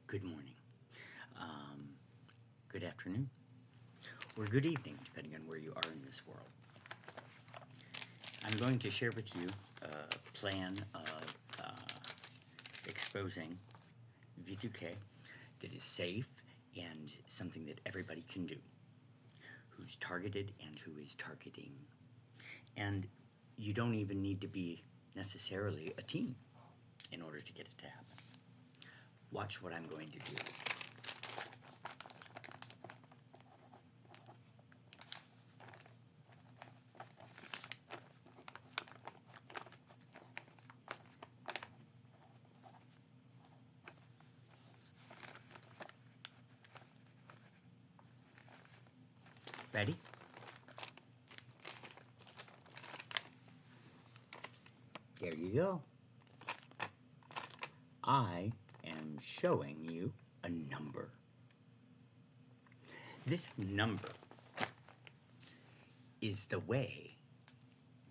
Good morning, good afternoon, or good evening, depending on where you are in this world. I'm going to share with you a plan of exposing V2K that is safe and something that everybody can do, who's targeted and who is targeting. And you don't even need to be necessarily a team in order to get it to happen. Watch what I'm going to do. Ready? There you go. I am showing you a number. This number is the way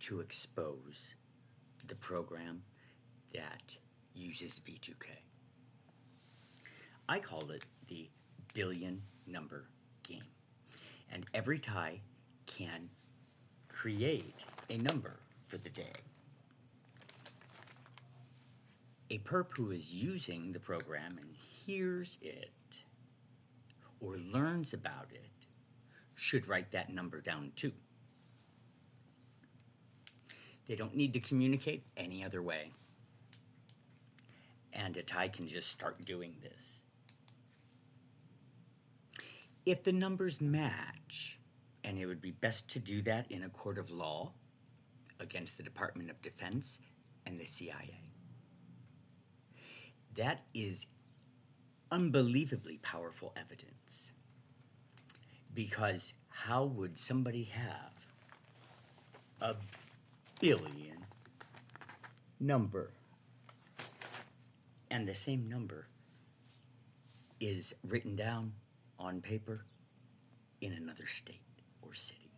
to expose the program that uses V2K. I call it the billion number game. And every tie can create a number for the day. A perp who is using the program and hears it or learns about it should write that number down too. They don't need to communicate any other way. And a tie can just start doing this. If the numbers match, and it would be best to do that in a court of law against the Department of Defense and the CIA. That is unbelievably powerful evidence, because how would somebody have a billion number and the same number is written down on paper in another state or city?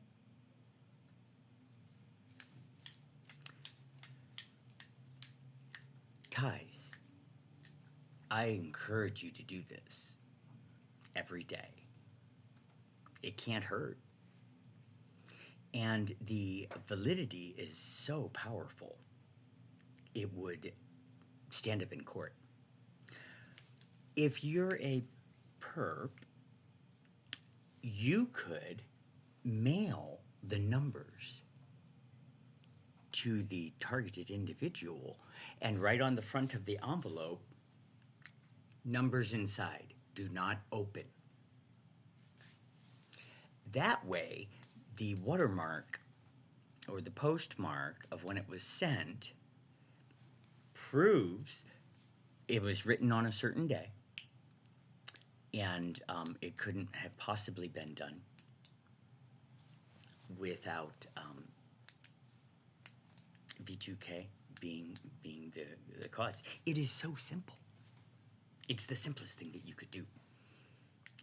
Ties. I encourage you to do this every day. It can't hurt. And the validity is so powerful, it would stand up in court. If you're a perp, you could mail the numbers to the targeted individual and write on the front of the envelope, "Numbers inside, do not open." That way, the watermark or the postmark of when it was sent proves it was written on a certain day, and it couldn't have possibly been done without V2K being the cause. It is so simple. It's the simplest thing that you could do,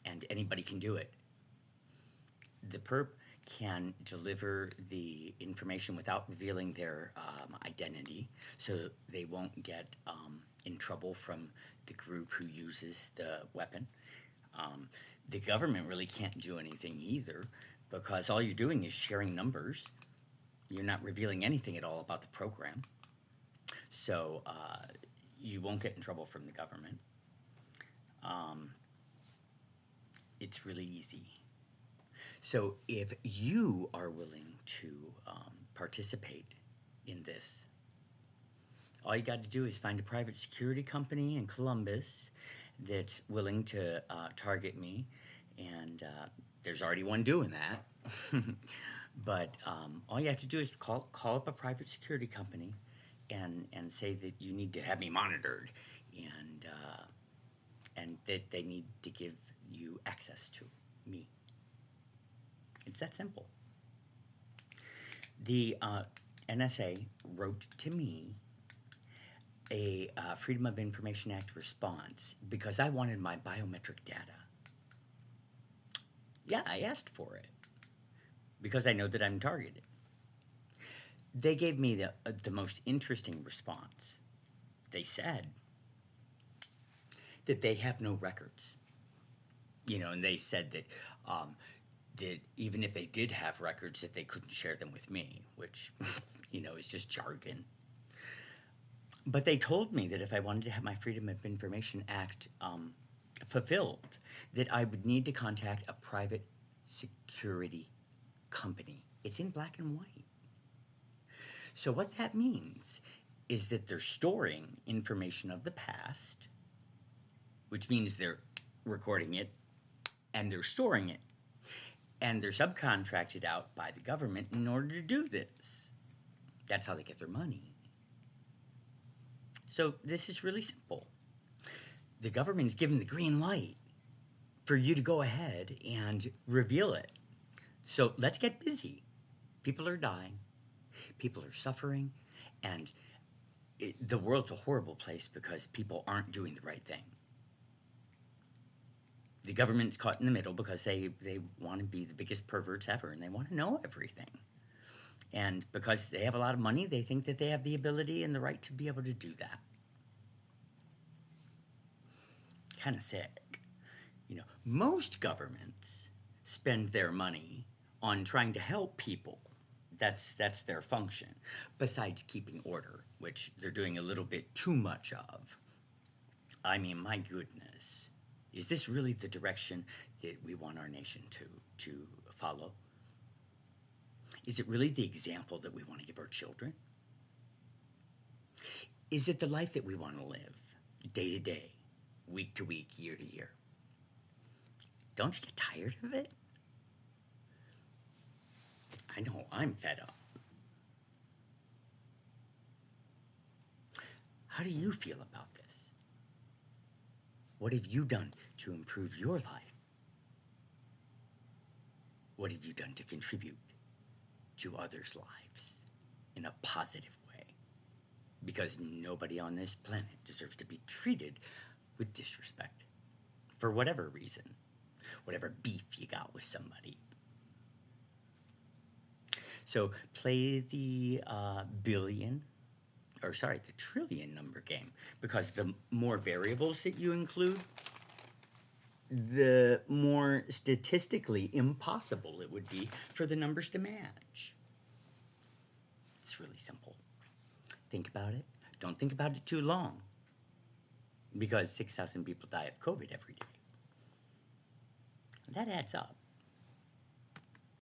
and anybody can do it. The perp can deliver the information without revealing their identity, so they won't get in trouble from the group who uses the weapon. The government really can't do anything either, because all you're doing is sharing numbers. You're not revealing anything at all about the program. So you won't get in trouble from the government. It's really easy. So if you are willing to participate in this, all you got to do is find a private security company in Columbus that's willing to target me, and there's already one doing that. But all you have to do is call up a private security company and say that you need to have me monitored, and that they need to give you access to me. It's that simple. The NSA wrote to me a Freedom of Information Act response because I wanted my biometric data. Yeah, I asked for it because I know that I'm targeted. They gave me the most interesting response. They said that they have no records. And they said that even if they did have records, that they couldn't share them with me, which, is just jargon. But they told me that if I wanted to have my Freedom of Information Act fulfilled, that I would need to contact a private security company. It's in black and white. So what that means is that they're storing information of the past, which means they're recording it and they're storing it. And they're subcontracted out by the government in order to do this. That's how they get their money. So this is really simple. The government's given the green light for you to go ahead and reveal it. So let's get busy. People are dying. People are suffering. And the world's a horrible place because people aren't doing the right thing. The government's caught in the middle because they want to be the biggest perverts ever and they want to know everything. And because they have a lot of money, they think that they have the ability and the right to be able to do that. Kind of sick. Most governments spend their money on trying to help people. That's their function, besides keeping order, which they're doing a little bit too much of. I mean, my goodness. Is this really the direction that we want our nation to follow? Is it really the example that we want to give our children? Is it the life that we want to live, day to day, week to week, year to year? Don't you get tired of it? I know I'm fed up. How do you feel about this? What have you done to improve your life? What have you done to contribute to others' lives in a positive way? Because nobody on this planet deserves to be treated with disrespect for whatever reason, whatever beef you got with somebody. So play the the trillion number game, because the more variables that you include, the more statistically impossible it would be for the numbers to match. It's really simple. Think about it. Don't think about it too long, because 6,000 people die of COVID every day. That adds up.